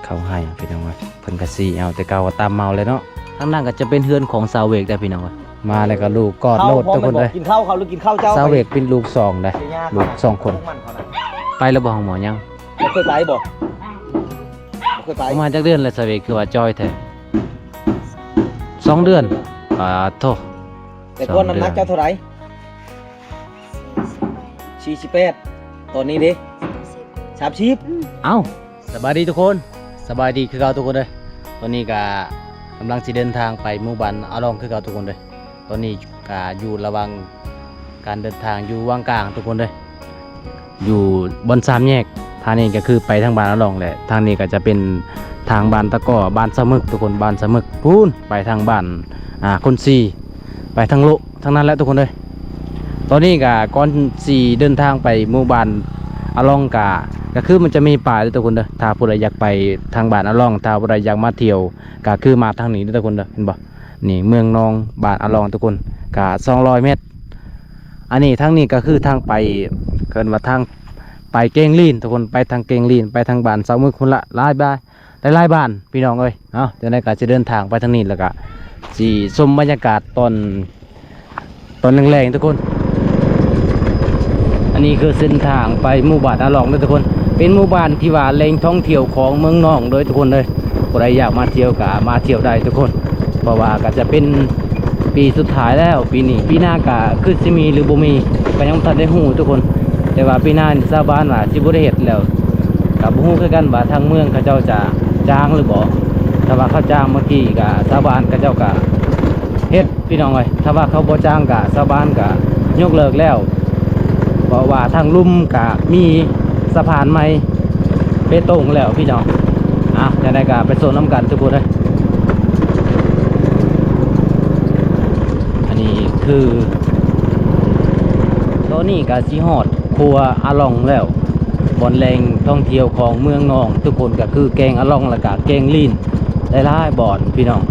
เขาให้พี่น้องว่าเพิ่นก็สิเอาแต่เก่าก็ตามเมาเลยเนาะทางนั้นก็จะเป็นเฮือนของสาวเวกได้พี่น้องว่ามาแล้วก็ลูกกอดโลดทุกคนเลยกินข้าวเขาหรือกินข้าวเจ้า สาวเวกเป็นลูก2ได้ลูก2คนไปแล้วบ่ห้องหมอยัง บ่เคยไปบ่เคยไป ประมาณจักเดือนแล้วสาวเวกคือว่าจอยแท้2 เดือนโทษ แต่ก้นน้ำหนักเจ้าเท่าไหร่48ตอนนี้ดิ30เอ้าสบายดีทุกคนสบายดีคือเก่าทุกคนเลยตอนนี้ก็กำลังสิเดินทางไปหมู่บ้านอาลองคือเก่าทุกคนเลยตอนนี้ก็อยู่ระหว่างการเดินทางอยู่ว่างกลางทุกคนเลยอยู่บน3 แยกทางนี้ก็คือไปทางบ้านอาลองแหละทางนี้ก็จะเป็นทางบ้านตะก้อบ้านสะมึกทุกคนบ้านสะมึกพูนไปทางบ้านคนซีไปทางโลทางนั้นแหละทุกคนเลยตอนนี้ก็ก่อนสีเดินทางไปหมู่บ้านอาลองก็คือมันจะมีป่าด้วยทุกคนเด้อถ้าผู้ใดอยากไปทางบ้านอาลองถ้าผู้ใดอยากมาเที่ยวก็คือมาทางนี้ด้วยทุกคนเด้อเห็นบ่นี่เมืองนองบ้านอาลองทุกคนก็200 เมตรอันนี้ทางนี้ก็คือทางไปเกินว่าทางไปเกงลีนทุกคนไปทางเกงลีนไปทางบ้านเสามือคนละหลายบ้านหลายบ้านพี่น้องเอ้ยจะได้ก็จะเดินทางไปทางนี้แล้วก็สิชมบรรยากาศตอนแรงๆทุกคนอันนี้คือเส้นทางไปหมู่บ้านอาลองด้วยทุกคนเป็นหมู่บ้านที่ว่าแหล่งท่องเที่ยวของเมืองนองโดยทุกคนเลยใครอยากมาเที่ยวก็มาเที่ยวได้ทุกคนเพราะว่าก็จะเป็นปีสุดท้ายแล้วปีนี้ปีหน้าก็คือสิมีหรือบ่มีก็ยังบ่ทันได้ฮู้ทุกคนแต่ว่าปีหน้าชาวบ้านว่าสิบ่ได้เฮ็ดแล้วก็บ่ฮู้คือกันว่าทางเมืองเขาเจ้าจะจ้างหรือบ่ถ้าว่าเขาจ้างเมื่อกี้ก็ชาวบ้านเขาเจ้าก็เฮ็ดพี่น้องเอ้ยถ้าว่าเขาบ่จ้างก็ชาวบ้านก็ยกเลิกแล้วเพราะว่าทางลุ่มก็มีสะพานใหม่เปตงแล้วพี่น้องจะได้ก็ไปโซนน้ำกันทุกคนเลยอันนี้คือตอนนี้ก็สิฮอดครัวอาลองแล้วบอนแรงท่องเที่ยวของเมืองนองทุกคนก็คือแกงอาลองและก็แกงลีนได้หลายบ่อนพี่น้อง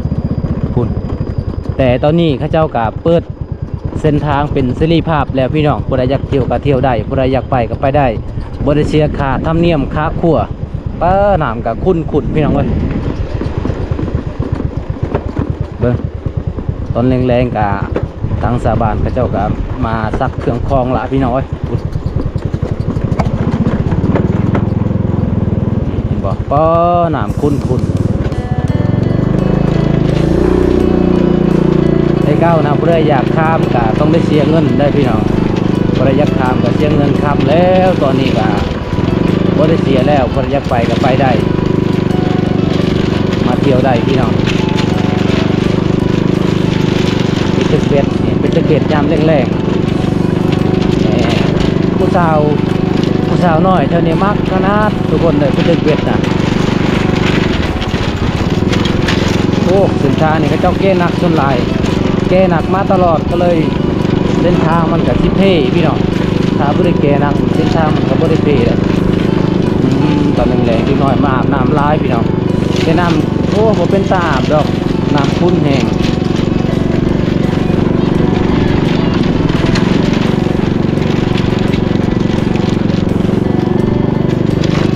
คุณแต่ตอนนี้เขาเจ้าก็เปิดเส้นทางเป็นเสรีภาพแล้วพี่น้องผู้ใดอยากเที่ยวก็เที่ยวได้ผู้ใดอยากไปก็ไปได้บริเชียค่าธรรมเนียมค่าครัวป้าหนามกับคุ้นพี่น้องเว้ยเบิ้งตอนแรงๆกับทางสาบานพระเจ้ากับมาซักเครื่องคลองละพี่น้องเว้ยเห็นบอกป้าหนามคุ้นได้เก้านะผู้ใดอยากข้ามก็ต้องได้เสียเงินได้พี่น้องผู้ใดอยากข้ามก็เสียเงินข้ามแล้วตอนนี้ก็บ่ได้เสียแล้วคนอยากไปก็ไปได้มาเที่ยวได้พี่น้องเป็นตึกเบ็ดเป็นตึกเบ็ดยามแรงๆผู้สาวน้อยเท่านี้มักขนาดทุกคนเลยเป็นตึกเบ็ดนะโอ้สินค้านี่ก็เจ้าเก้หนักจนลายเก้หนักมาตลอดก็เลยเส้นทางมันกับทิพเพ่พี่น้องถ้าบริเกหนักเส้นทางมันกับบริเพ่เลยตอนแรงๆที่น้อยมาอาบน้ำลายพี่น้องแค่น้ำโอ้ผมเป็นตาอาบดอกน้ำคุ้นแห้ง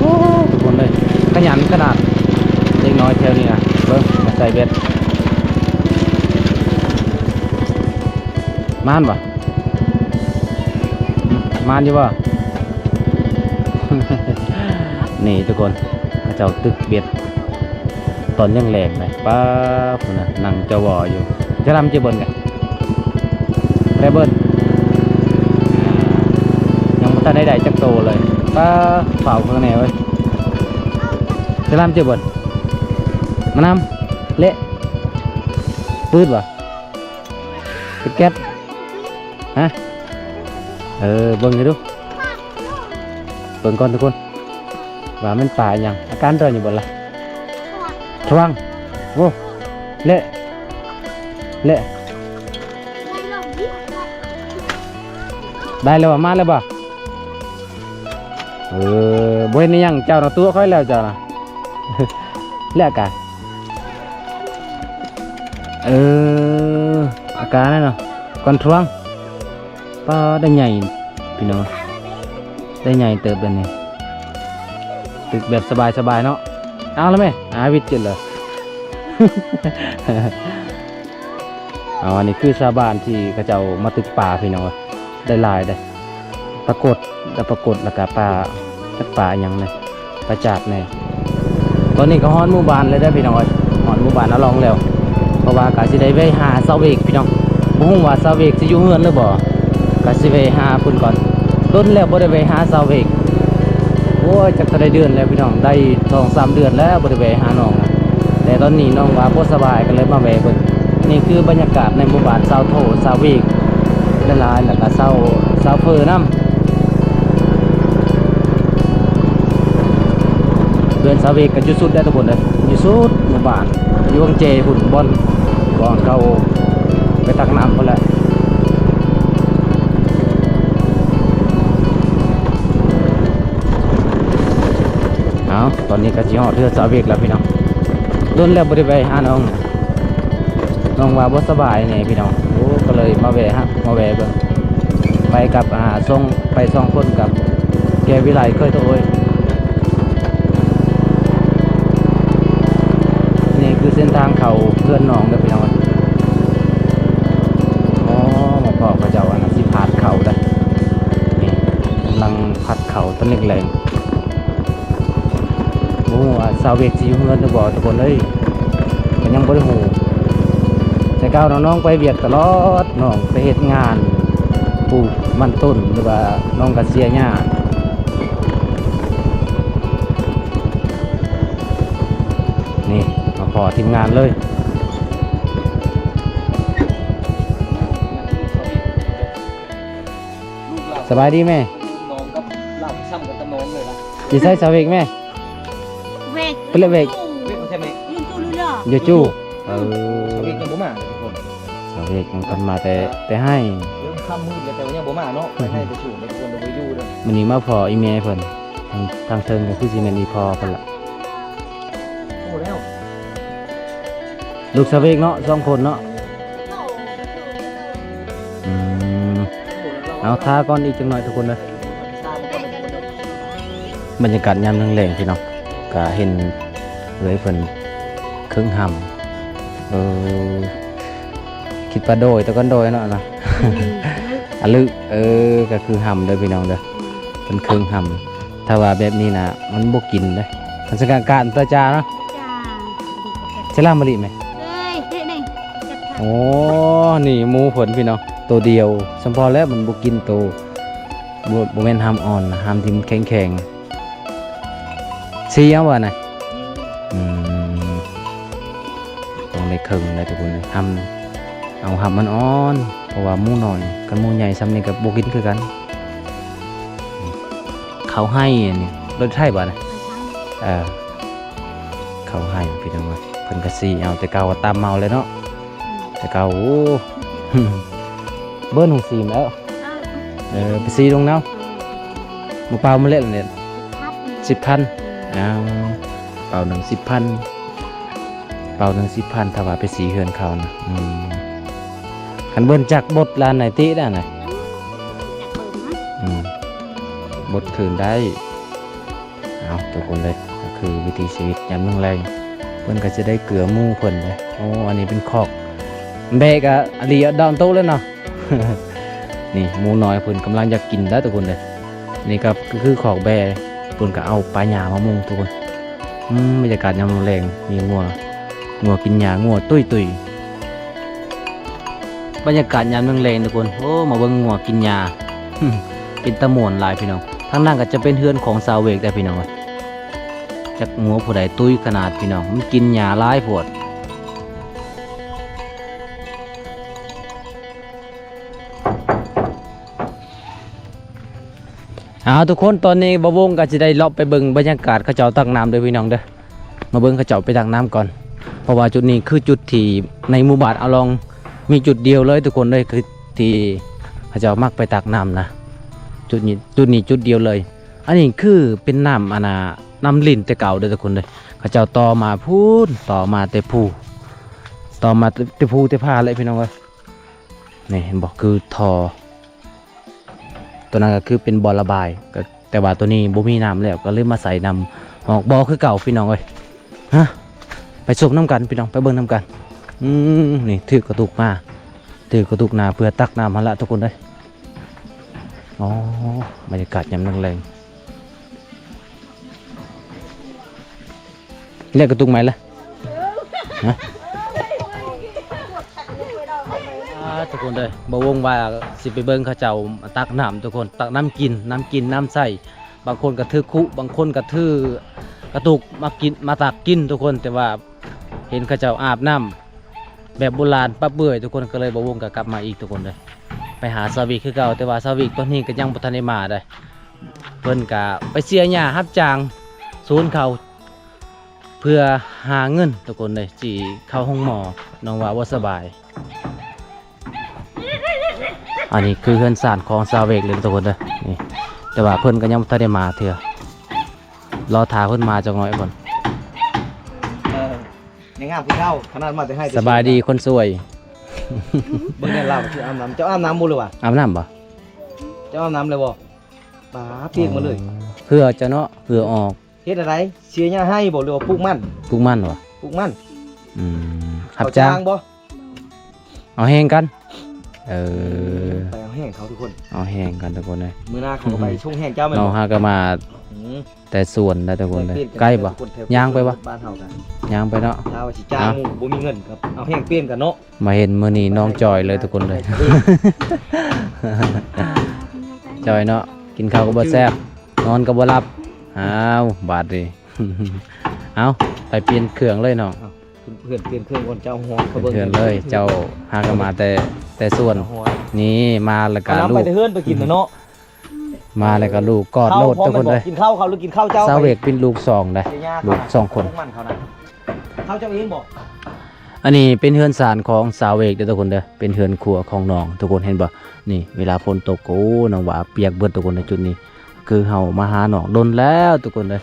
โอ้ทุกคนเลยขยันขนาดเล็กน้อยแถวนี้นะเบิ้งมาใส่เบ็ดมานปะมานอยู่ปะ นี่ทุกคนเขาเจ้าตึกเบ็ดตอนยังแรงเลยป้าคนน่ะนั่งเจ้าวออยู่จะรำจะบนกันได้เบิ้ลยังไม่ทันได้จักโตเลยป้าเผาข้างในไว้จะรำจะบนมานำเละปืดวะเป็นแก๊สฮะเบิ้งให้ดูเบิ้งก่อนทุกคนว่ามันป่าอย่างอาการเราอยู่บนละทวังโว้เละได้แล้วมาแล้วบ่บ่เห็นยังเจ้าเราตัวค่อยแล้วเจ้านะ เละกันอาการนั่นเนาะก่อนทวงป้าได้ใหญ่พี่น้องได้ใหญ่เติบเลยนี่ตึกแบบสบายๆเนาะ เอาแล้วไหมวิทย์จุดเลย อ๋ออันนี้คือชาวบ้านที่เขาเจ้ามาตึกป่าพี่น้องได้หลายได้ปรากฏแล้วก็ปลาจักป่าอย่างเลยปลาจาดเนี่ยตอนนี้ก็ฮ้อนหมู่บ้านเลยได้อพี่น้องฮ้อนหมู่บ้านน่ะลองแล้วเพราะว่ากะสิได้ไปหาเสาเวกพี่น้องบ่ฮู้ว่าเสาเวกสิอยู่เฮือนหรือบ่กะสิไปหาเพิ่นก่อนต้นแล้วบ่ได้ไปหาเสาเวกโอ้ยจักเท่าใดเดือนแล้วพี่น้องได้ 2-3 เดือนแล้วบ่ได้ไปหาน้องนะแต่ตอนนี้น้องว่าบ่สบายก็เลยมาแวะเพิ่นนี่คือบรรยากาศในหมู่บ้านเสาโถเสาเวกหลายๆแล้วก็เสาเฟอนํเดินเสาเวกก็อยู่สุดได้ทุกคนเลยอยู่สุดหมู่บ้านอยู่วังเจพุ่นบ่อนเขาไปตักน้ำพุ่นแหละเอาตอนนี้ก็สิฮอดเรือเสาเวกแล้วพี่น้องโดนแล้วบ่ได้ไปหาน้องว่าบ่สบายนี่พี่น้องโอ้ก็เลยมาแวะเบิ่งไปกับไป2คนกับแกวิไลเคยตัวโอ้ยนี่คือเส้นทางเขาเพื่อนน้องเด้อพี่น้องอ๋อมาพ่อพระเจ้าอันนั้นสิพาดเขาได้นี่กำลังพัดเขาต้นแรงๆโอ้ว่าสาวเวกสิอยู่เฮือนหรือบ่ทุกคนเอ้ยก็ยังบ่ได้ฮู้แต่ก้าวน้องๆไปเวียดตลอดน้องไปเฮ็ดงานปลูกมันต้นหรือว่าน้องก็เสียหญ้านี่มาพอทีมงานเลยสบายดีแม่ น้องกับเล่าซ้ำกับน้องเลยนะ สิใส่สาวเวกแม่ เวก เป็นเวก เวกเขาใช่ไหม ยืนตู้รู้เหรอ อยู่จู่เออ เขาเวกยังบ่มาทุกคน สาวเวกยังกันมาแต่ให้ เรื่องค่ำมืดแล้วแต่ว่ายังบ่มาเนาะให้ไปสู่ในคนเราไปอยู่เลย มันนี้มาพออีเมลเพิ่นทางเทิงก็คือสิแม่นอีพอเพิ่นล่ะ โอ้แล้ว ลูกสาวเวกเนาะ2คนเนาะอืมเอาท่าก่อนอีกจังหน่อยทุกคนนะบรรยากาศยามแรงๆพี่น้องก็เห็นเลยเพิ่นครึ่งหำคิดปลาโดยตะกันโดยเนาะนะ อะลึก็คือหำเด้อพี่น้องเด้อเป็นครึ่งหำถ้าว่าแบบนี้นะมันบ่กินเด้อมันสกัดการตาจาเนาะ จ้า ใช่ล่ามะลิไหม เฮ้ยเฮ้ยนี่จัด โอ้นี่หมูผลพี่น้องตัวเดียวสมพอแล้วมันบ่กินโตบ่แม่นหำอ่อนนะหำที่มันแข็งๆสีเอาว่าน่ะต้องได้ครึ่งเลยทุกคนเลยทำเอาหำมันอ่อนเพราะว่าหมูน้อยกับหมูใหญ่ซ้ำนี่ก็บ่กินคือกันเขาให้อันนี้รสไทยบ่น่ะเขาให้พี่น้องว่าเพิ่นก็สิเอาแต่เก่าก็ตามเมาเลยเนาะแต่เก่าโอ้ เบิ้ลของสีแล้วไปซีลงน้ำมาเปล่ามาเล่นเนี่ย10,000เปล่า1 10,000เปล่า1 10,000ถ้าว่าไปสีเฮือนเขานะคันเบิ้ลจากบทลานไหนติได้ไหนบทคืนได้เอาทุกคนเลยก็คือวิถีชีวิตยามแรงเพิ่นก็จะได้เกลือหมู่เพิ่นเลยโอ้อันนี้เป็นคอกแบกอะอลีดอนโตแล้วเนาะ นี่หมูน้อยเพิ่นกำลังจะกินได้ทุกคนเลยนี่ก็คือขอกแบเพิ่นก็เอาปลาหญ้ามามุงทุกคนบรรยากาศยามแรงมีงัวกินหญ้างัวตุ้ยบรรยากาศยามแรงทุกคนโอ้มาเบิ่งงัวกินหญ้า เป็นตะม่วนหลายพี่น้องทางนั้นก็จะเป็นเฮือนของสาวเวกได้พี่น้องจักงัวผู้ใดตุ้ยขนาดพี่น้องมันกินหญ้าหลายโพดทุกคนตอนนี้บ่วงก็จะได้เลาะไปเบิ่งบรรยากาศเขาเจ้าตักน้ำเด้อพี่น้องเด้อมาเบิ่งเขาเจ้าไปตักน้ำก่อนเพราะว่าจุดนี้คือจุดที่ในหมู่บ้านเอาลองมีจุดเดียวเลยทุกคนเลยคือที่เขาเจ้ามักไปตักน้ำนะจุดนี้จุดเดียวเลยอันนี้คือเป็นน้ำน้ำลิ้นแต่เก่าเด้อทุกคนเลยเขาเจ้าต่อมาพูนต่อมาแต่ภูต่อมาแต่ภูแต่ผ้าเลยพี่น้องเอ้ยนี่เห็นบอกคือทอตัวนั้นก็คือเป็นบ่อระบายก็แต่ว่าตัวนี้บ่มีน้ำแล้วก็เลยมาใส่น้ำออกบ่อคือเก่าพี่น้องเอ้ย ฮะไปชมน้ำกันพี่น้องไปเบิ่งน้ำกันนี่ถือกระตุกมาถือกระตุกนาเพื่อตักน้ำมาละทุกคนเลยอ๋อบรรยากาศยามแรงๆเรียกกระตุกไหมล่ะฮะทุกคนเลยบ่วงว่าสิไปเบิ่งเขาเจ้าตักน้ำทุกคนตักน้ำกินน้ำใส่บางคนก็ถือคุบางคนก็ถือกระตุกมากินมาตักกินทุกคนแต่ว่าเห็นเขาเจ้าอาบน้ำแบบโบราณปั๊บเบื่อทุกคนก็เลยบ่วงก็กลับมาอีกทุกคนเลยไปหาซาวิกคือเก่าแต่ว่าซาวิกตอนนี้ก็ยังบ่ทันได้มาได้เพิ่นก็ไปเสียหญ้ารับจ้างศูนย์เขาเพื่อหาเงินทุกคนเลยจีเข้าห้องหมอน้องว่าบ่สบายอันนี้คือเฮือนศาลของซาเวกเลยทุกคนเลยนี่แต่ว่าเพิ่นก็ยังบ่ทันได้มาเถื่อรอท่าเพิ่นมาจังหน่อยก่อน ในงามคือเจ้าขนาดมาแต่ให้ สบายดีคนสวย เบิ่งแน่เราคืออาบน้ำเจ้าอาบน้ำบ่เลยวะ อาบน้ำบ่ เจ้าอาบน้ำเลยบ่ป๋าเปียกมาเลย เพื่อจะเนาะเพื่อออก เฮ็ดอะไรเสียหญ้าให้บ่หรือว่าปลูกมัน ปลูกมันวะ ปลูกมัน หับ เอ จ้าง บ่ เอาแห้งกันไปเอาแห้งเขาทุกคน เอาแห้งกันทุกคนเลย มื้อหน้าเขาก็ไปชงแห้งเจ้าแม่น เรา บ่ หาก็มา อืม แต่ส่วนได้ทุกคนเลย เปลี่ยนน ใกล้บ่ ทุคนแถว ย่างไปบ่ บ้านเฮากัน ย่างไปเนาะ ถ้าว่าสิจ้างหมู่บ่มีเงินครับเอาแห้งเปลี่ยนกันเนาะ มาเห็นมื้อนี้น้องจอยเลยทุกคนเลย จอยเนาะกินข้าวก็บ่แซ่บนอนก็บ่หลับอ้าวบาดดิ เอาไปเปลี่ยนเครื่องเลยเนาะ เพื่อนเปลี่ยนเครื่องก่อนเจ้าหัว เปลี่ยนเครื่องเลยเจ้าหาก็มาแต่ส่วน หัว นี่มาแล้วก็ เอาน้ำ ลู ไป ก แต่เฮือนไปกินนะเนาะ มาแล้วก็ลูกกอดโลดทุกคนเลย กินข้าวเขาหรือกินข้าวเจ้า ซาเวกเป็นลูกสองได้ เสียหญ้า ลูกสองคน พวมันเขานะข้าวเจ้าเองบอก อันนี้เป็นเฮือนศาลของสาวเวกเด้อทุกคนเด้อเป็นเฮือนครัวของน้องทุกคนเห็นบ่นี่เวลาฝนตกโอ้น้องว่าเปียกเบิดทุกคนในจุดนี้ คือเฮามาหาน้องดนแล้วทุกคนเลย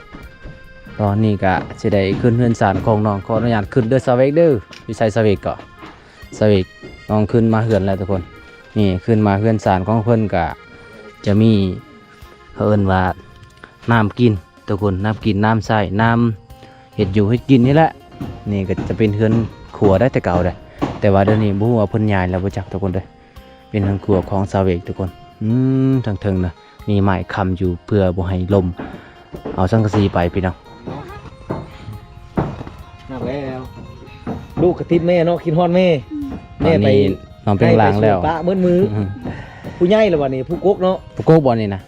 ตอนนี้ก็สิได้ขึ้นเฮือนศาลของน้องขออนุญาตขึ้นเด้อสาวเวกเด้ออยู่ไสสาวเวกก็สาวเวกน้องขึ้นมาเฮือนแล้วทุกคนนี่ขึ้นมาเฮือนศาลของเพิ่นก็จะมีเพิ่นว่าน้ำกินทุกคนน้ำกินน้ำใส่น้ำเฮ็ดอยู่เฮ็ดกินนี่แหละนี่ก็จะเป็นเฮือนครัวได้แต่เก่าเลยแต่ว่าเดี๋ยวนี้บ่ฮู้ว่าเพิ่นย้ายแล้วบ่จักทุกคนเด้อเป็นเฮือนครัวของสาวเวกทุกคนเทิงๆนะมีไม้ค้ำอยู่เพื่อบ่ให้ลมเอาสังกะสีไปพี่น้อง นั่นแล้วลูกกระติดแม่เนาะกินฮอดแม่ ตอนนี้น้องเป็นลางแล้ว ให้ไปสู่ปะมือผู้ใหญ่ละวันนี้ผู้กกเนาะ ผู้โกบอลนี่นะ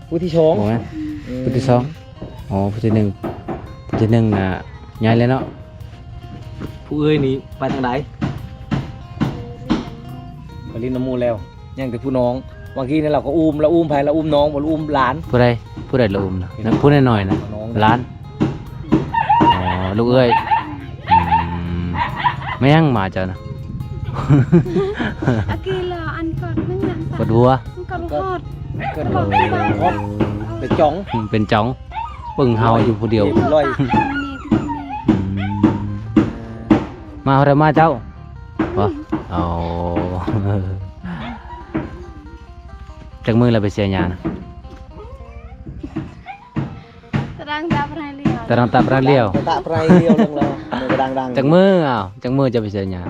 ผู้ที่ชอง บอกไหมผู้ที่สองอ๋อผู้ที่หนึ่งผู้ที่หนึ่งน่ะย้ายเลยเนาะ ผู้เอ้ยนี่ไปทางไหนไปลินน้ำมูแล้วยังแต่ผู้น้องบางทีเนี่ยเราก็อุ้มเราอุ้มไผ่เราอุ้มน้องบ่เราอุ้มหลาน ผู้ใดละอุ้มนะนั่นผู้น้อยๆนะ น้อง ร้านอ๋อลูกเอ้ยไม่ยังมาเจ้านะ Akila an kot nang nak ปวดหัว kot hot เกิดฮอดไปจ้อง เป็นจ้องปึ่งเฮาอยู่ผู้เดียว ลอย มาเอาอะไรมาเจ้า วะเอา จากมือเราไปเสียยานะ Terang tak pernah lihat แต่เราตับรักเลี้ยว ตะไพรเดียวนึงแล้วมือกระดังๆ จากมืออ้าวจากมือจะไปเสียยา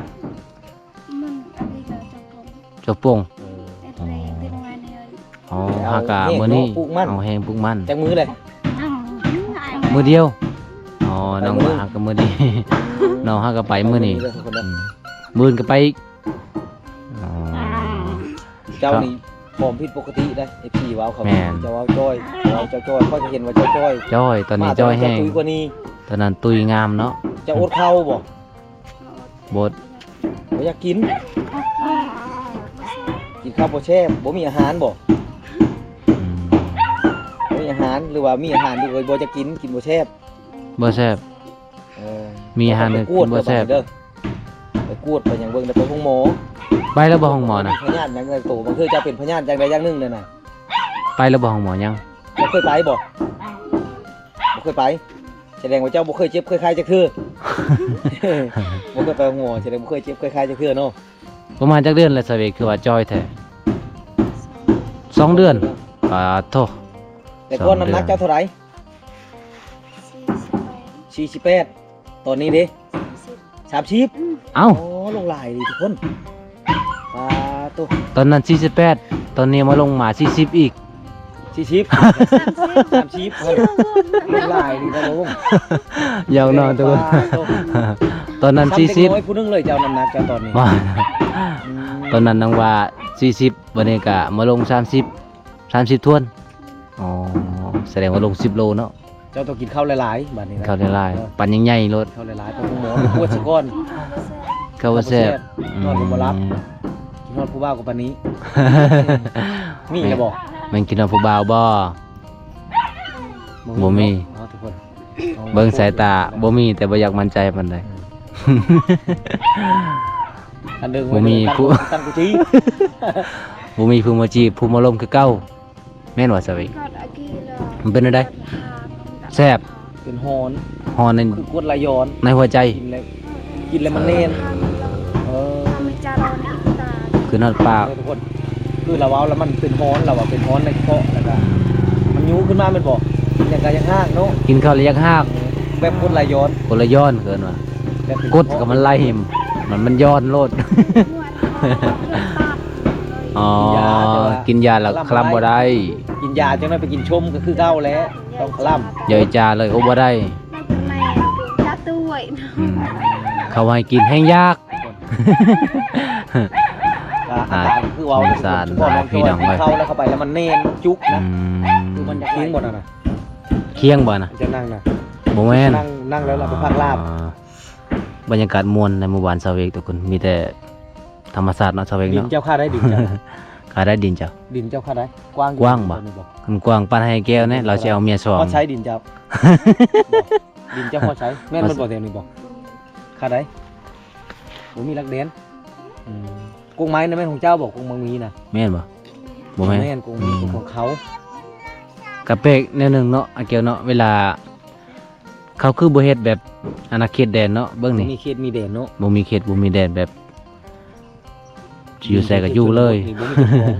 Men Akila cakap จบป่ง Etre tirungan dia อ๋อฮากามือนี้เอาแหงปลูกมัน จากมือเลย มือเดียวอ๋อน้องฮากามือนี้ น้องฮากาไปมือนี้มือก็ไปอีกอ๋อ เจ้านี่ผอมผิดปกติได้ไอ้พี่ว้าวเขา แม่น เจ้าว้าวจ้อยว้าวเจ้าจ้อยค่อยจะเห็นว่าเจ้าจ้อย จ้อยตอนนี้จ้อยแห้ง ตุยกว่านี้ ตอนนั้นตุยงามเนาะ เจะอดเข้าบ่ บด บ่อยากกินกินข้าวบ่แช่บบ่มีอาหารบ่ อืม บ่มีอาหารหรือว่ามีอาหารอยู่เลยบ่จะกินบ่แช่บ บ่แซ่บ เออ มีอาหาร ไป กิ กวด นบ่แซ่บ เด้อไปกวดไปหยังเบิ่งได้ไปห้องหมอ ไปแล้วบ่ห้องหมอนะ พยาธิหยังไงโตบางทีจะเป็นพยาธิอย่างใดอย่างหนึ่งเลยนะ ไปแล้วบ่ห้องหมอยัง บ่เคยไปบ่เคยไปแสดงว่าเจ้าบ่เคยเจ็บเคยไข้จักเทื่อ บ่เคยไปหัวแสดงบ่เคยเจ็บเคยไข้จักเทื่อเนาะ ประมาณจักเดือนแล้วสเวกคือว่าจ้อยแท้2 เดือนปาโท แต่ก่อนน้ำหนักเจ้าเท่าไหร่48 ตอนนี้เด้ 30 เอ้า โอ้ลงหลายดิทุกคนตัว ตอนนั้น48ตอนนี้มาลงมา40อีก 40 30ลงหลายดินะลุง ยาวนอนตัว ตัว ตอนนั้น ซ้ำเด็กน้อย 40 ผู้หนึงเลยเจ้าน้ำหนักเจ้าตอนนี้ ว่า อืม ตอนนั้นนางว่า40วันนี้ก็มาลง30ทวนอ๋อแสดงว่าลง10โลเนาะ เจ้าต้องกินข้าวหลายๆบัดนี้นะ เข้าได้หลายปันใหญ่ๆรถ ข้าวหลายๆไปหมอปวดสะก้อน เข้าว่าแซ่บ นอนบ่รับกินนอนผู้บ่าวกับปานนี้ มีจะบอก แม่นกินเอาผู้บ่าวบ่ บ่มี เอาทุกคน เบิ่งสายตาบ่มีแต่บ่อยากมั่นใจปานใด อันเดิม บ่มีผู้ ตั้งกูจี้ บ่มีผู้มาจีบผู้มาลมคือเก่าแม่นว่าซะเว้ย ก็อากีเลย มันเป็นจังได๋แซ่บ เป็นฮอน ฮอนใน คือกวดไหลย้อน ในหัวใจ กินแล้วมันเน่นเออ มีจารอนอีกตา คือนอดปาก ทุกคนคือเราเว้าแล้วมันเป็นฮอนเราว่าเป็นฮอนในกระเพาะแล้วก็มันยุขึ้นมาเป็นบอกอย่างกะยังห้างเนาะ กินข้าวแล้วอยากฮาก แบบกวดไหลย้อน คนละย้อนเกินว่า แบบเป็น กดก็มันไล่หิมมันย้อนโลด อ๋อ กินยาแล้วคลำบ่ได้ กินยาจังได้ไปกินชมก็คือเก้าแล้วต้องคล่ำ ย่อยจาเลยโอ้บ่ได้ แม่จะตัว อืมเขาให้กินแห้งยาก อาการคือเว้า สงสาร ก่อนลอง พี่น้อง กิน ไว้ ข้าวแล้วเข้าไปแล้วมันเน่นจุก อื นะ ม คือมันจะเคี้ยงหมดอ่ะนะ เคียงบ่นะ มันจะนั่งนะ บ่แม่น นั่งแล้วเราไปพักลาบ อ๋อบรรยากาศม่วนในหมู่บ้านชาวเวกทุกคนมีแต่ธรรมชาติเนาะชาวเวก ดิน เนาะ เจ้าค่าได้ดินเจ้า ขายได้ดินเจ้า ดินเจ้าค่าได้กว้างอยู่ กว้างบ่ ตอนนี้บอก คันกว้างปานให้แก้วเนี่ยเราสิเอาเมียสอง พอใช้ดินเจ้าดินเจ้าพอใช้แม่นมันบอกแต่นี่บอกค่าได้ผมมีรักเด่นกงไม้นะแม่นของเจ้าบอกกงมังมีนะ แม่นบ่บ่แม่น แม่นกงมีของเขา กะเปกแนวหนึงเนาะอาเกียวเนาะเวลา เขาคือบ่เฮ็ดแบบอาณาเขตแดนเนาะเบิ่งนี่ มีเขตมีเด่นเนาะ บ่มีเขตบ่มีแดนแบบอยู่ใส่ก็อยู่เลย บ่มีเจ้าของ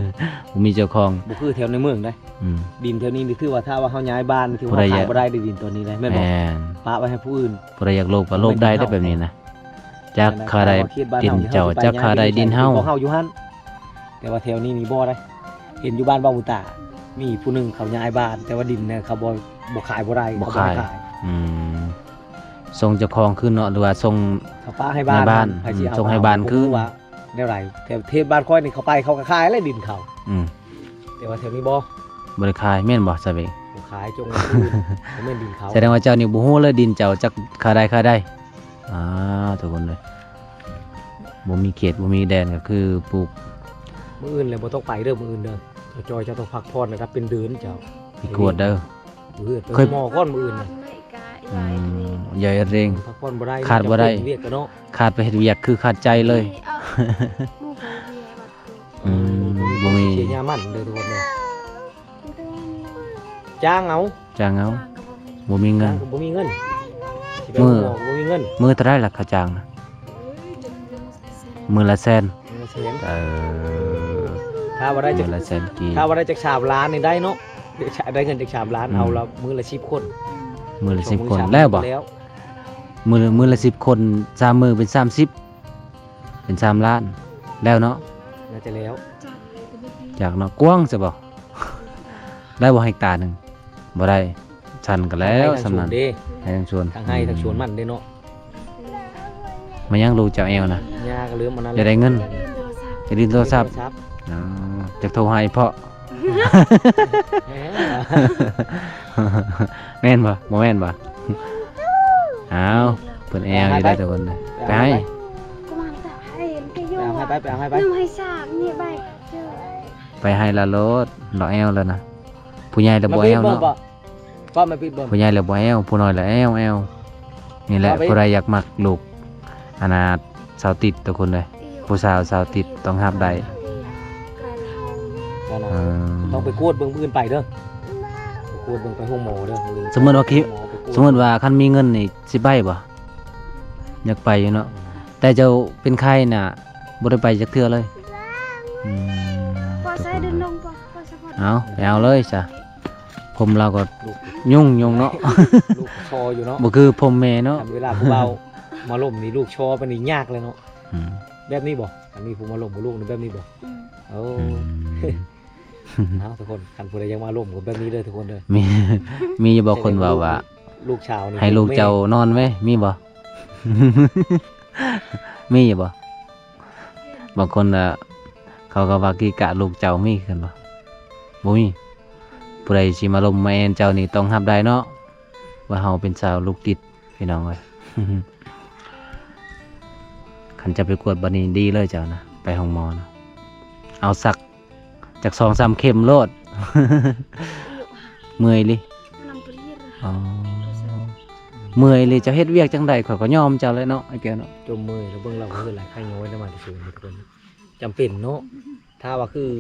บ่มีเจ้าของ บ่คือแถวในเมืองได้ อืม ดินแถวนี้นี่คือว่าถ้าว่าเฮาย้ายบ้านคือ ผู้ ว่า ใด ขา อยาย ก บ่ได้ในดินตัวนี้ได้แม่นบ่ แม่น ปะไว้ให้ผู้อื่น ผู้ใดอยากโลภก็โลภได้ได้แบบนี้นะจักค่าใดดินเจ้าจักค่าใดดินเฮา ของเฮาอยู่หั่นแต่ว่าแถวนี้มีบ่ได้ เห็นอยู่บ้านบ่าวบุตา มีผู้หนึงเขาย้ายบ้าน แต่ว่าดินเนี่ยเขาบ่ขายบ่ได้ บ่ เข ขาย ให้ อืมส่งเจ้าของขึ้นเนาะหรือว่าส่ง เขาป้าให้บ้าน ในบ้าน ใครสิเอา ส่งให้บ้าน ผม คือ รู้ว่าแนวไหนแถวเทพบ้านค่อยนี่เขาไปเขาก็ขายแล้วดินเขา อืม แต่ว่าแถวนี้บ่ บ่ได้ขายแม่นบ่ซะเวก บ่ขายจงผู้อื่นเขาแม่นดินเขา แสดงว่าเจ้านี่บ่ฮู้เลยดินเจ้าจักค่าใดค่าใดทุกคนเลยบ่มีเขตบ่มีแดนก็คือปลูก มื้ออื่นเลยบ่ต้องไปเด้อมื้ออื่นเด้อเจ้าจอยเจ้าต้องพักผ่อนนะครับเป็นเดือนเจ้า มีกวดเด้อ มื้ออื่น เคย หมอก้อนมื้ออื่นน่ะ อืมใหญ่เร่ง พักผ่อนบ่ได้ ขาดบ่ได้ เวียกกันเนาะ ขาดไปเฮ็ดเวียกคือขาดใจเลย อืมบ่มี เสียยามันเด้อทุกคนเด้อจ้างเอา จ้างเอาบ่มีเงิ จ้าน งก็บ่มีเงินสิไป มื้อ หมอก็บ่มีเงิน มื้อเท่าไรล่ะค่าจ้างนะมื้อละแสน มื้อละแสน เออ ถ้าว่าได้จั มื้ ก อละแสนกี ถ้าว่าได้จาก3ล้านนี่ได้เนาะได้เงินจาก3ล้าน อืม เอาละมื้อละ10คน มื้อละ สอง 10 มื้อ คน สาม แล้วบ่ แล้ว มื้อละ10 คน3มื้อเป็น30เป็น3ล้าน แล้วเนาะ น่าจะแล้ว จากเนาะกว้างซะบ่ ได้บ่เฮกตาร์หนึงบ่ได้ชันก็แล้วสำนั้น เด้ ให้ทั้งชวน ทางให้ทางสวนมันเด้เนาะ มันยังรู้เจ้าแอวนะ หญ้าก็เหลือมมันนั่น จะได้เงินจะดินโทรศัพท์ โทรศัพท์ อ๋อจักโทรให้เพราะ แหม แม่นบ่บ่แม่นบ่อ้าวเพิ่นแอวอยู่ได้ทุกคนเลยไปให้ ก็มันตะให้ไปโย ไปเอาให้ไป น้ำให้สากเนี่ยใบเจอ ไปให้ละโลดเราแอวแล้วนะผู้ใหญ่แล้วบ่แอวเนาะ ก็มาปิดเบิ่ง ผู้ใหญ่แล้วบ่แอวผู้น้อยแล้วแอวนี่แหละ เอาไป ผู้ใดอยากมักลูกอนาถสาวติดทุกคนเลยผู้สาวสาวติดต้องรับได้ นั่นน่ะ เออ ต้องไปกวดเบิ่งมื้ออื่นไปเด้อไปกวดเบิ่งไปห้องหมอเด้อออื่น สมมุติว่าคิด หมอไปกวด สมมติว่าคันมีเงินนี่สิไปบ่อยากไปอยู่เนาะแต่เจ้าเป็นไข้น่ะบ่ได้ไปจักเทื่อเลยอืม พอใส่เดินลงพอใส่พอ เอาไปเอาเลยจ้ะ ผมเราก็ ลูก ยุ่งเนาะ ลูกชออยู่เนาะ บ่คือผมแม่เนาะ อันเวลาผู้เบามาล่มนี่ลูกชอปานนี้ยากเลยเนาะ อืม แบบนี้บ่อันนี้ผู้มาล่มบ่ลูกนี่แบบนี้บ่ อืม โอ้ อืม เอาทุกคนคันผู้ใดยังมาล่มก็แบบนี้เด้อทุกคนเด้อ มีมีอยู่บ่คนว่า ลูกชาวนี่ ให้ลูกเจ้านอนไหมมีบ่ มีอยู่บ่บางคนเขาก็ว่ากีกะลูกเจ้ามีกันบ่บ่มีผู้ใดสิมาลมมาแอนเจ้านี่ต้องรับได้เนาะว่าเฮาเป็นสาวลูกติดพี่น้องเอ้ย คันจะไปกวดบัดนี้ดีเลยเจ้านะไปห้องหมอนะเอาสักจาก 2-3 เข็มโลด เมื่อยลิ น้ำปลีร อ๋อเมื่อยเลยจะเฮ็ดเวียกจังใดข่อยก็ยอมเจ้าเลยเนาะไอ้แก้วเนาะ จมมือแล้วเบิ่งเราก็คือหลายไข้ย้อยแล้วมาที่สูงทุกคนจำเป็นเนาะถ้าว่าคือ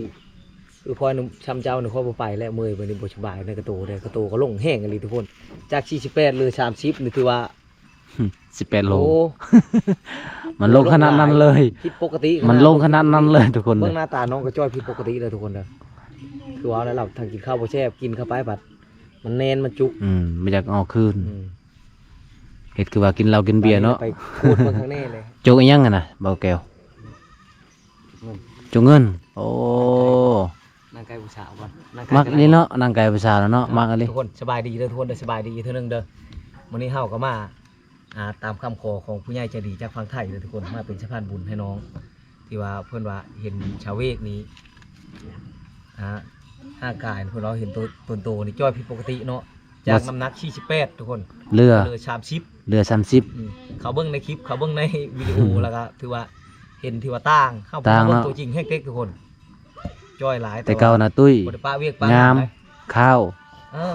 พอช้ำเจ้านี่พอบ่ไปแล้วมือบัดนี้บ่สบายในกระโตได้กระโตก็ลงแห้งอีหลีทุกคนจาก48เหลือ30นี่ถือว่า 18 โล โอ้ มันลงขนาดนั้นเลย ผิดปกติ มันลงขนาดนั้นเลยทุกคนเล เบิ่ ย งหน้าตาน้องก็จ้อยผิดปกติเลยทุกคนเด้อคือว่าแล้วเราทางกินข้าวบ่แซ่บกินเข้าไปบัดมันแน่นมันจุก ไม่อยากออกคืน อืม เฮ็ดคือว่ากินเหล้ากินเบียร์เนาะ ไปคูดเบิ่งข้างแน่เลย โจกอีหยังอะน่ะเบาแก้ว เงิน โจกเงิน โอ้ นางไก่ผู้สาวก่อนนางไ มักนี่เนาะนางไก่ประชาแล้วเนาะมักอันนี้ ทุกคนสบายดีเด้อทุกคนเด้อสบายดีเท่านึงเด้อมื้อนี้เฮาก็มาตามคำขอของผู้ใหญ่ใจดีจากฝั่งไทยเด้อทุกคนมาเป็นสะพานบุญให้น้อง ที่ว่าเพิ่นว่าเห็นชาวเวกนี้ห้ากายเพิ่นเราเห็นตัวโตนี่จ้อยผิดปกติเนาะจากน้ำหนัก48ทุกคน เรือ เหลือ30 เรือ30 เขาเบิ่งในคลิปเขาเบิ่งในวิดีโอ แล้วก็ถือว่าเห็นที่ว่าต่างเข้าไป ต่าง เบิ่ง เนาะ ตัวจริงแฮกเต็กทุกคนจ้อยหลาย แต่เก่าน่ะตุ้ย บ่ได้ป้าเวียกป้าง าม ไหน ข้าว เออ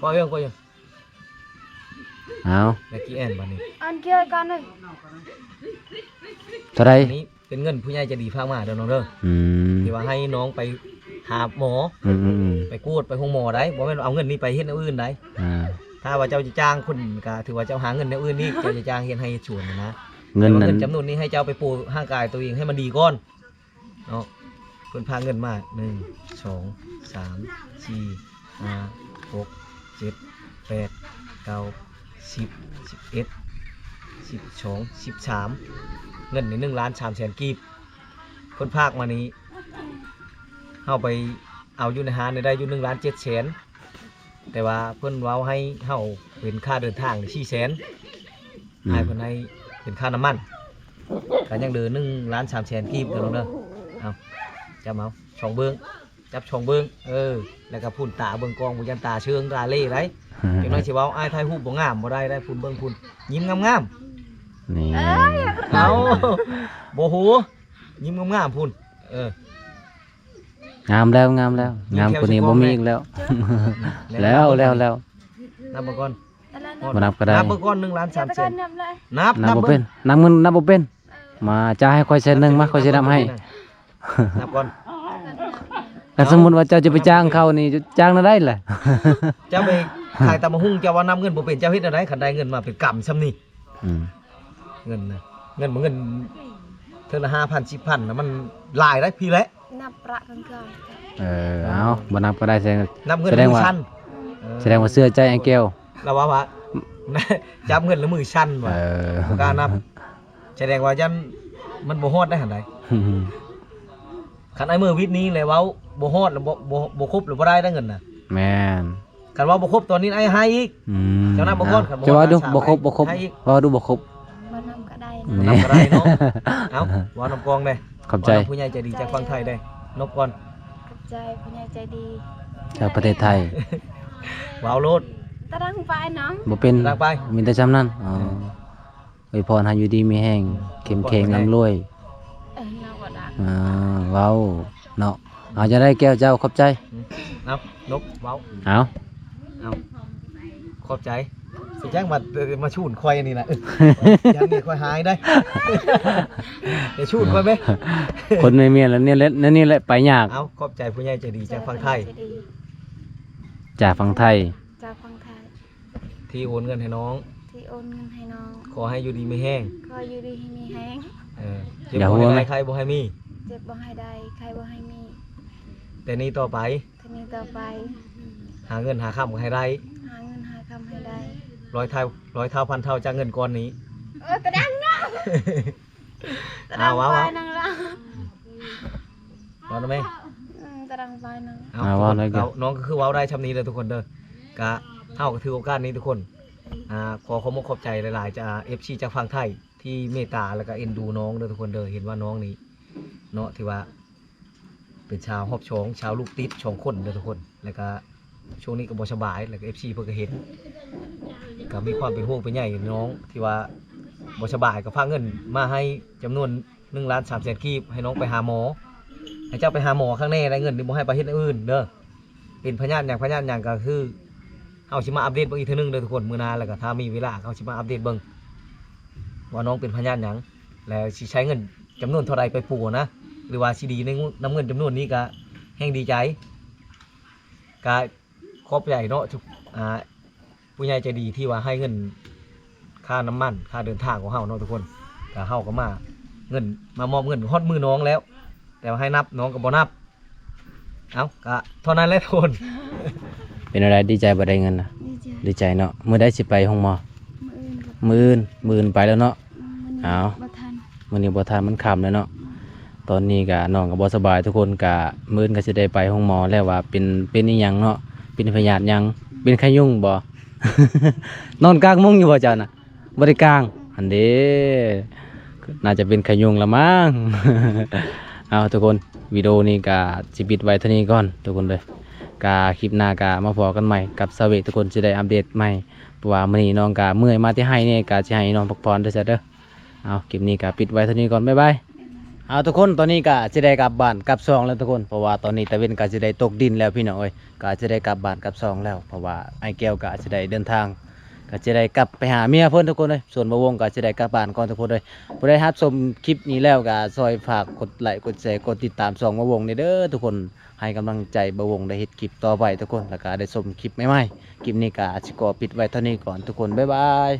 ปล่อยเรื่องปล่อยเรื่อง เอา แม็กกี้แอนบัดนี้ อันเกี่ยวกันเลย เท่าไร อันนี้เป็นเงินผู้ใหญ่ใจะดีฝากมาเด้อน้องเด้อ อืม ที่ว่าให้น้องไปหาหมอ อืม ไปกวดไปห้องหมอได้บ่แม่นเอาเงินนี้ไปเฮ็ดแนวอื่นได้ อ่า ถ้าว่าเจ้าจะจ้างคนก็ถือว่าเจ้าหาเงินแนวอื่นนี่เจ้าจะจ้างเฮ็ดให้ชวนนะ เงิน แต่ว่า นั้น เงินจำนวนนี้ให้เจ้าไปปูร่างกายตัวเองให้มันดีก่อนเนาะเพิ่นพาเงินมา1 2 3 4 5 6 7 8 9 10 11 12 13เงินนี่1,300,000กีบเพิ่นพากมานี้เฮาไปเอาอยู่ในหาได้อยู่1,700,000แต่ว่าเพิ่นเว้าให้เฮาเป็นค่าเดินทางนี่400,000ให้เพิ่นให้เป็นค่าน้ำมันก็ยังเหลือ1,300,000กีบเด้อน้องเด้อเอาจับเอาช่องเบิ่งจับช่องเบิ่งแล้วก็พุ่นตาเบิ่งกองบ่ยันตาเชิงตาเล่ได้จังน้อยสิเว้าอ้ายถ่ายรูปบ่งามบ่ได้ได้พุ่นเบิ่งพุ่นยิ้มงามๆ นี่ เอาโบหูยิ้มงามๆพุ่นงามแล้วงามแล้วงามกว่านี้บ่มีอีกแล้ว แล้วนับเบิ่งก่อน อะไร บ่นับก็ได้ นับเบิ่งก่อนจะตะกัน 1,300,000 นับเลย นับ นับบ่เป็นนับเงินนับบ่เป็นมาจ่ายให้ค่อยเส้นหนึงมาค่อยสินับให้ นับก่อน ถ้าสมมุติว่าเจ้าจะไปจ้างเขานี่จะจ้างได้แหละ เจ้าไปขายตำบักหุ่งเจ้าว่านับเงินบ่เป็นเจ้าเฮ็ดอะไรคันได้เงินมาเป็นกำซ้ำนี่ อืม เงินนะเงินบ่เงินเท่าละ5,000 10,000น่ะมันหลายได้พี่แหละ นับประกันก่อน เอาบ่นับก็ได้แสดง นับเงิน แสดง มือ ว่า ชั้น แสดงว่าเสื้อใจไอ้แก้ว แล้วว่า จับเงินแล้วมือชั้นว่ะบ่กล้านับแสดงว่ายันมันบ่ฮอดได้หั่นใด คันไอ้มือวิทย์นี้เลยเว้าบ่ฮอดแล้วบ่ครบหรือบ่ได้ได้เงินน่ะ แม่น คันว่าบ่ครบตอนนี้ไอ้ให้อีก อืม เจ้านับบ่ก่อนครับบ่ จะว่าดู สาม บ่ครบบ่ครบ ให้อีก ว่าดูบ่ครบ มานับก็ได้ นี่ นับก็ได้เนาะเอ้าว่าน้ำกองได้ ขอบใจ ว่าน้ำผู้ใหญ่ใจดีจากฝั่งไทยได้นบก่อน ขอบใจผู้ใหญ่ใจดี จากประเทศไทย ว้าวโลด ตะดังไปน้อง บ่เป็น ลากไป มีแต่จำนั้นอ๋ออวยพรให้อยู่ดีมีแห้งเข้มแข็งร่ำรวย น้องก็ดัง เว้าเนาะเอาจะได้แก้วเจ้าขอบใจ นับนบว้าว เอา เอาขอบใจสิแจ้งมาชูนควายอันนี่แหละยันนี่ควายหายได้ เดี๋ยวชูนควายไหม คนไม่มีแล้วเนี่ยแหละนี่แหละไปยาก เอาขอบใจผู้ใหญ่ใจดีจากฝั่งไทย ใจดี จากฝั่งไทย จากฝั่งไทย ที่โอนเงินให้น้อง ที่โอนเงินให้น้อง ขอให้อยู่ดีไม่แห้ง ขออยู่ดีให้มีแห้ง เจ็บบ่ให้ได้ใครบ่ให้มี เจ็บบ่ให้ได้ใครบ่ให้มี แต่นี้ต่อไป ทีนี้ต่อไป หาเงินหาค่ำให้ได้ หาเงินหาคำให้ได้ 100 เท่าพันเท่าจากเงินก้อนนี้ กระดังเนาะกระดัง ว้าว ไป ว้าว นังละ ร้อนไหม กระดังไปนัง เอาทุกคนเอาน้องก็คือเว้าได้ชำนี้เลยทุกคนเด้อกะเท่ากับถือโอกาสนี้ทุกคนขอขอบคุณขอบใจหลายๆจากFC จากฝั่งไทยที่เมตตาแล้วก็เอ็นดูน้องเด้อทุกคนเด้อเห็นว่าน้องนี้เนาะที่ว่าเป็นชาวฮอบชองชาวลูกติดชองคนเด้อทุกคนแล้วก็ช่วงนี้ก็บ่สบายแล้วก็ FC เพิ่นก็เห็นก็มีความเป็นห่วงเป็นใยน้องที่ว่าบ่สบายก็พาเงินมาให้จำนวน1,300,000กีบให้น้องไปหาหมอให้เจ้าไปหาหมอข้างในได้เงินนี่บ่ให้ไปเฮ็ดอื่นเด้อเป็นพยานอย่างก็คือเฮาสิมาอัปเดตเบิ่งอีกเทื่อนึงเด้อทุกคนมื้อหน้าแล้วก็ถ้ามีเวลาเฮาสิมาอัปเดตเบิ่งว่าน้องเป็นพยานหยังแล้วสิใช้เงินจำนวนเท่าใดไปปลูกนะหรือว่าสิดีในน้ำเงินจำนวนนี้ก็แห่งดีใจก็ขอบใจเนาะทุกผู้ใหญ่ใจดีที่ว่าให้เงินค่าน้ำมันค่าเดินทางของเฮาเนาะทุกคนก็เฮาก็มาเงินมามอบเงินฮอดมือน้องแล้ว แต่ว่าให้นับน้องก็บ่นับเอ้าก็เท่านั้นแหละทุกคน เป็นอะไรดีใจบ่ได้เงินนะ ดีใจ ดีใจเนาะมื้อได้สิไปห้องหมอ มืออื่นกับ มื้อไปแล้วเนาะ มัน อ้าว บ่ทัน มื้อนี้บ่ทันมันค่ำแล้วเนาะตอนนี้ก็น้องก็บ่สบายทุกคนก็มื้อก็สิได้ไปห้องหมอแล้วว่าเป็นอีหยังเนาะเป็นพยาธิหยังเป็นไข้ยุงบ่ นอนกลางมุ้งอยู่บ่เจ้าน่ะบ่ได้กลางอันเด้น่าจะเป็นไข้ยุงละมั้ง เอาทุกคนวิดีโอนี้ก็สิปิดไว้เท่านี้ก่อนทุกคนเลยกาคลิปหน้ากามาพอกันใหม่กับสเวททุกคนจะได้อัปเดตใหม่เพราะว่ามื้อนี้น้องกาเมื่อยมาที่ให้เนี่ยกาจะให้น้องพักผ่อนด้วยจ้ะเด้อเอาคลิปนี้กาปิดไว้เท่านี้ก่อนบ๊ายบายเอาทุกคนตอนนี้กาจะได้กลับบ้านกลับซองแล้วทุกคนเพราะว่าตอนนี้ตะเวนกาจะได้ตกดินแล้วพี่น้องเอ้ยกาจะได้กลับบ้านกลับซองแล้วเพราะว่าไอ้แก้วกาจะได้เดินทางก็จะได้กลับไปหาเมียเพิ่นทุกคนเลยส่วนบ่วงก็จะได้กลับบ้านก่อนทุกคนเลยผู้ใดรับชมคลิปนี้แล้วก็ซอยฝากกดไลค์กดแชร์กดติดตามช่องบ่วงเด้อทุกคนให้กำลังใจบ่วงได้เฮ็ดคลิปต่อไปทุกคนแล้วก็ได้ชมคลิปใหม่ๆคลิปนี้ก็สิขอปิดไว้เท่านี้ก่อนทุกคนบ๊ายบาย